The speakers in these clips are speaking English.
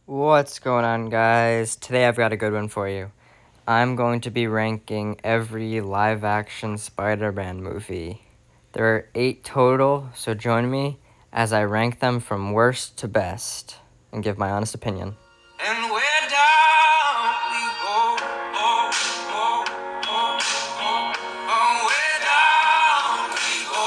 What's going on, guys? Today I've got a good one for you. I'm going to be ranking every live-action Spider-Man movie. There are 8 total, so join me as I rank them from worst to best and give my honest opinion. And where down we go, oh, oh, oh, oh, oh, where down we go,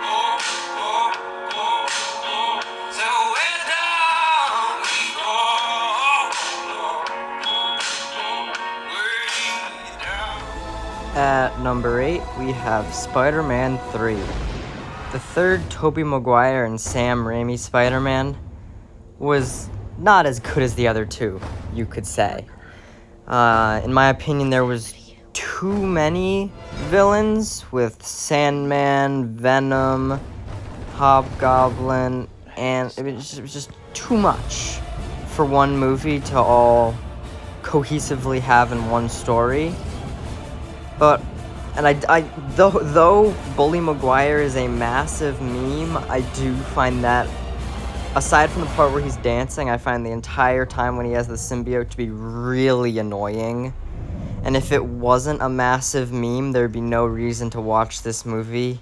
oh, oh, oh, oh, so where down we go, way down. At number 8, we have Spider-Man 3. The third Tobey Maguire and Sam Raimi Spider-Man was not as good as the other two, you could say. In my opinion, there was too many villains with Sandman, Venom, Hobgoblin, and it was just too much for one movie to all cohesively have in one story. But, though Bully Maguire is a massive meme, I do find that, aside from the part where he's dancing, I find the entire time when he has the symbiote to be really annoying. And if it wasn't a massive meme, there'd be no reason to watch this movie.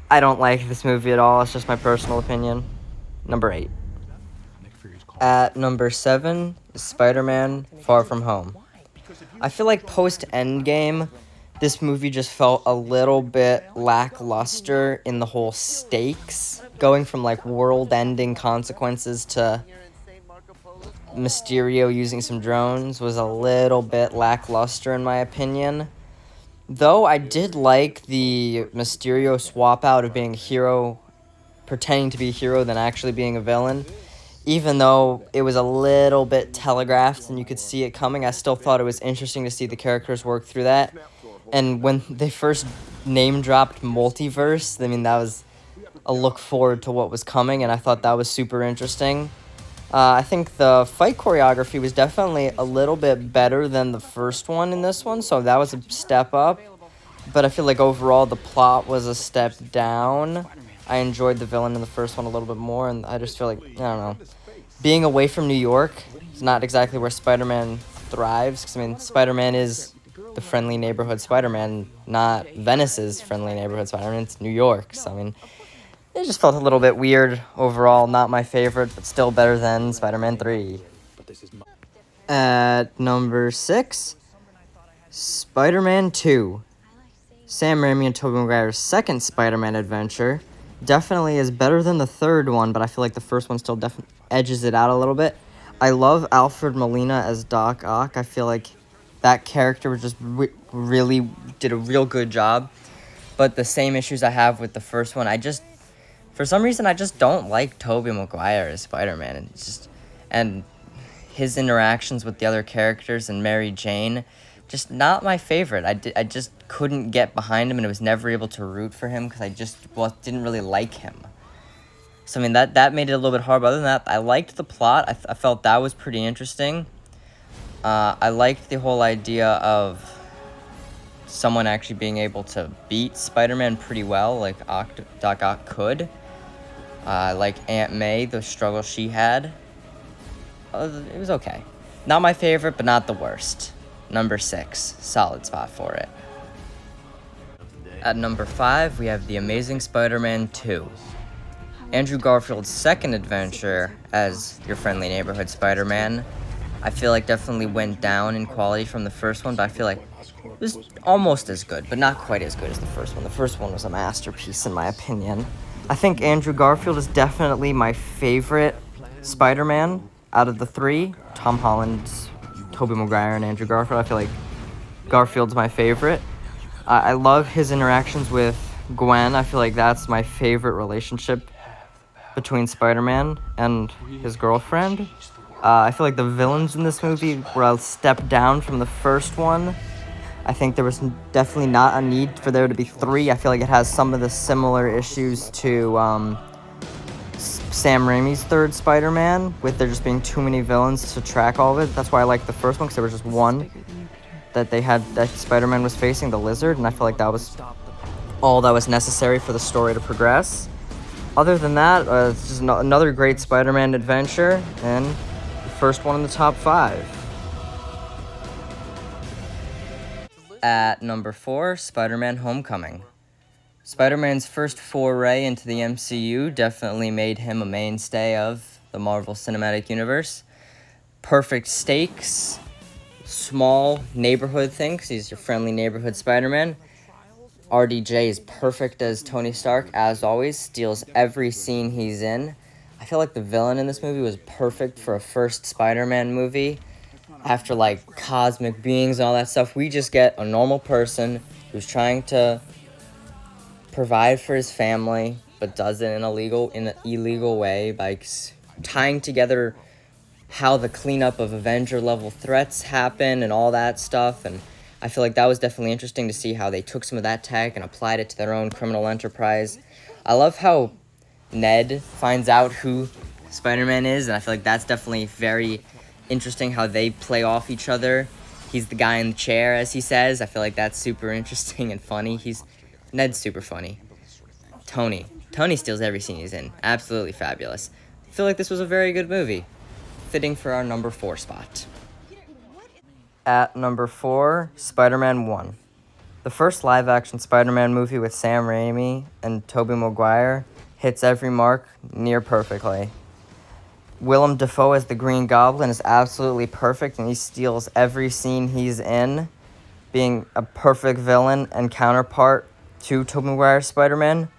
I don't like this movie at all. It's just my personal opinion. Number 8. At number 7 is Spider-Man Far From Home. I feel like post-Endgame, this movie just felt a little bit lackluster in the whole stakes. Going from, world-ending consequences to Mysterio using some drones was a little bit lackluster in my opinion. Though I did like the Mysterio swap out of being a hero, pretending to be a hero, than actually being a villain. Even though it was a little bit telegraphed and you could see it coming, I still thought it was interesting to see the characters work through that. And when they first name-dropped Multiverse, that was a look forward to what was coming, and I thought that was super interesting. I think the fight choreography was definitely a little bit better than the first one in this one, so that was a step up. But I feel like overall the plot was a step down. I enjoyed the villain in the first one a little bit more, and I just feel like, I don't know, being away from New York is not exactly where Spider-Man thrives, because, Spider-Man is the friendly neighborhood Spider-Man, not Venice's friendly neighborhood Spider-Man. It's New York, so, it just felt a little bit weird overall. Not my favorite, but still better than Spider-Man 3. At number 6, Spider-Man 2. Sam Raimi and Tobey Maguire's second Spider-Man adventure definitely is better than the third one, but I feel like the first one still definitely edges it out a little bit. I love Alfred Molina as Doc Ock. I feel like that character was just really did a real good job. But the same issues I have with the first one, for some reason, I just don't like Tobey Maguire as Spider-Man. And his interactions with the other characters and Mary Jane, just not my favorite. I just couldn't get behind him, and I was never able to root for him because I just didn't really like him. So, that made it a little bit hard. But other than that, I liked the plot. I felt that was pretty interesting. I liked the whole idea of someone actually being able to beat Spider-Man pretty well, like Doc Ock could. Like Aunt May, the struggle she had. It was okay. Not my favorite, but not the worst. Number 6, solid spot for it. At number 5, we have The Amazing Spider-Man 2. Andrew Garfield's second adventure as your friendly neighborhood Spider-Man, I feel like definitely went down in quality from the first one, but I feel like it was almost as good, but not quite as good as the first one. The first one was a masterpiece, in my opinion. I think Andrew Garfield is definitely my favorite Spider-Man out of the 3. Tom Holland, Tobey Maguire, and Andrew Garfield. I feel like Garfield's my favorite. I love his interactions with Gwen. I feel like that's my favorite relationship between Spider-Man and his girlfriend. I feel like the villains in this movie were a step down from the first one. I think there was definitely not a need for there to be 3. I feel like it has some of the similar issues to Sam Raimi's third Spider-Man, with there just being too many villains to track all of it. That's why I liked the first one, because there was just one that Spider-Man was facing, the Lizard, and I feel like that was all that was necessary for the story to progress. Other than that, it's just another great Spider-Man adventure, and the first one in the top 5. At number 4, Spider-Man Homecoming. Spider-Man's first foray into the MCU definitely made him a mainstay of the Marvel Cinematic Universe. Perfect stakes, small neighborhood things. He's your friendly neighborhood Spider-Man. RDJ is perfect as Tony Stark, as always, steals every scene he's in. I feel like the villain in this movie was perfect for a first Spider-Man movie. After, like, cosmic beings and all that stuff, we just get a normal person who's trying to provide for his family, but does it in an illegal way by tying together how the cleanup of Avenger-level threats happen and all that stuff, and I feel like that was definitely interesting to see how they took some of that tech and applied it to their own criminal enterprise. I love how Ned finds out who Spider-Man is, and I feel like that's definitely very interesting how they play off each other. He's the guy in the chair, as he says. I feel like that's super interesting and funny. Ned's super funny. Tony steals every scene he's in. Absolutely fabulous. I feel like this was a very good movie. Fitting for our number 4 spot. At number 4, Spider-Man 1. The first live-action Spider-Man movie with Sam Raimi and Tobey Maguire hits every mark near perfectly. Willem Dafoe as the Green Goblin is absolutely perfect, and he steals every scene he's in, being a perfect villain and counterpart to Tobey Maguire's Spider-Man.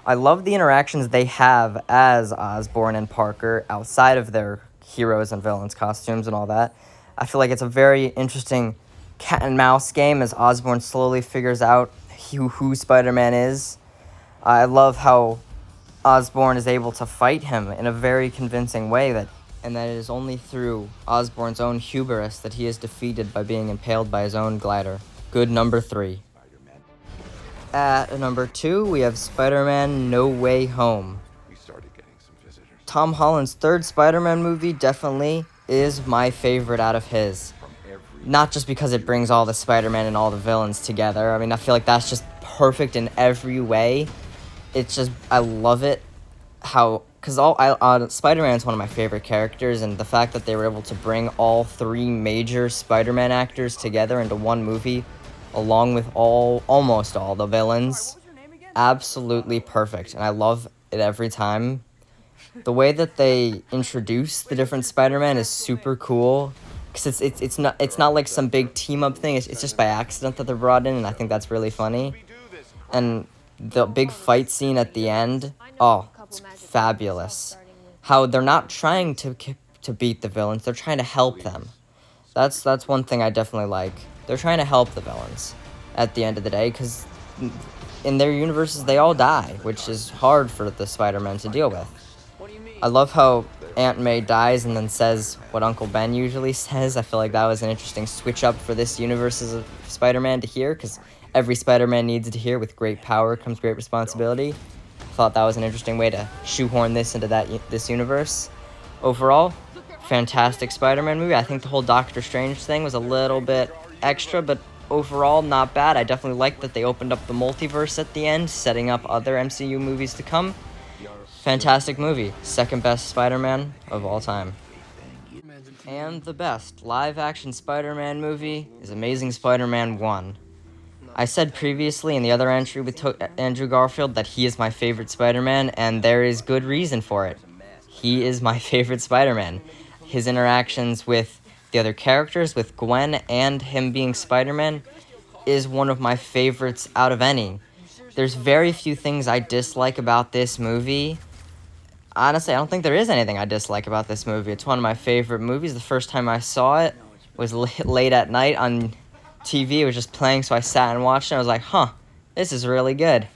I love the interactions they have as Osborn and Parker outside of their heroes and villains costumes and all that. I feel like it's a very interesting cat and mouse game as Osborn slowly figures out who Spider-Man is. I love how Osborn is able to fight him in a very convincing way, and that it is only through Osborn's own hubris that he is defeated by being impaled by his own glider. Good number 3. At number 2, we have Spider-Man No Way Home. Tom Holland's third Spider-Man movie definitely is my favorite out of his. Not just because it brings all the Spider-Man and all the villains together. I mean, I feel like that's just perfect in every way. It's just, I love it. Because Spider-Man is one of my favorite characters, and the fact that they were able to bring all 3 major Spider-Man actors together into one movie, along with almost all the villains, absolutely perfect. And I love it every time. The way that they introduce the different Spider-Man is super cool, because it's not like some big team-up thing. It's just by accident that they're brought in, and I think that's really funny. And the big fight scene at the end, it's fabulous. How they're not trying to beat the villains, they're trying to help them. That's one thing I definitely like. They're trying to help the villains at the end of the day, because in their universes they all die, which is hard for the Spider-Man to deal with. I love how Aunt May dies and then says what Uncle Ben usually says. I feel like that was an interesting switch up for this universe of Spider-Man to hear, because every Spider-Man needs to hear, with great power comes great responsibility. I thought that was an interesting way to shoehorn this into this universe. Overall, fantastic Spider-Man movie. I think the whole Doctor Strange thing was a little bit extra, but overall, not bad. I definitely liked that they opened up the multiverse at the end, setting up other MCU movies to come. Fantastic movie. Second best Spider-Man of all time. And the best live-action Spider-Man movie is Amazing Spider-Man 1. I said previously in the other entry with Andrew Garfield that he is my favorite Spider-Man, and there is good reason for it. He is my favorite Spider-Man. His interactions with the other characters, with Gwen and him being Spider-Man, is one of my favorites out of any. There's very few things I dislike about this movie. Honestly, I don't think there is anything I dislike about this movie. It's one of my favorite movies. The first time I saw it was late at night on TV. It was just playing, so I sat and watched it. I was like, this is really good.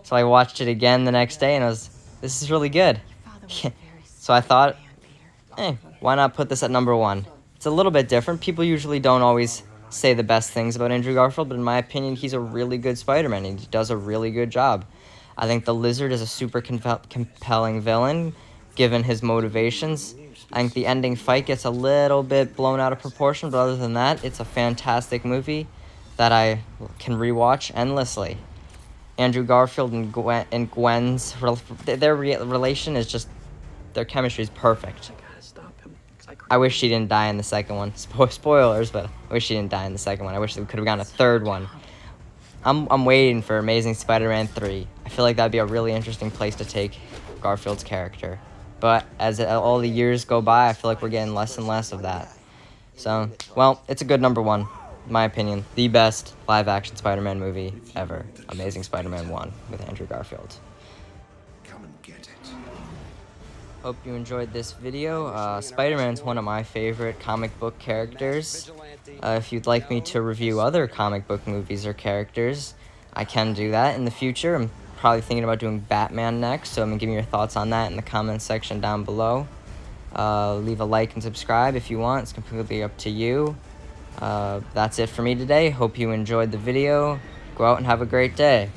So I watched it again the next day, and this is really good. So I thought, why not put this at number 1? It's a little bit different. People usually don't always say the best things about Andrew Garfield, but in my opinion, he's a really good Spider-Man. He does a really good job. I think the Lizard is a super compelling villain, given his motivations. I think the ending fight gets a little bit blown out of proportion, but other than that, it's a fantastic movie that I can rewatch endlessly. Andrew Garfield and Gwen's their relation is just, their chemistry is perfect. I wish she didn't die in the second one. Spoilers, but I wish she didn't die in the second one. I wish they could have gotten a third one. I'm waiting for Amazing Spider-Man 3. I feel like that'd be a really interesting place to take Garfield's character. But as all the years go by, I feel like we're getting less and less of that. So, well, it's a good number one, in my opinion. The best live-action Spider-Man movie ever. Amazing Spider-Man 1 with Andrew Garfield. Come and get it. Hope you enjoyed this video. Spider-Man's one of my favorite comic book characters. If you'd like me to review other comic book movies or characters, I can do that in the future. I'm probably thinking about doing Batman next, so give me your thoughts on that in the comments section down below. Leave a like and subscribe if you want. It's completely up to you. That's it for me today. Hope you enjoyed the video. Go out and have a great day.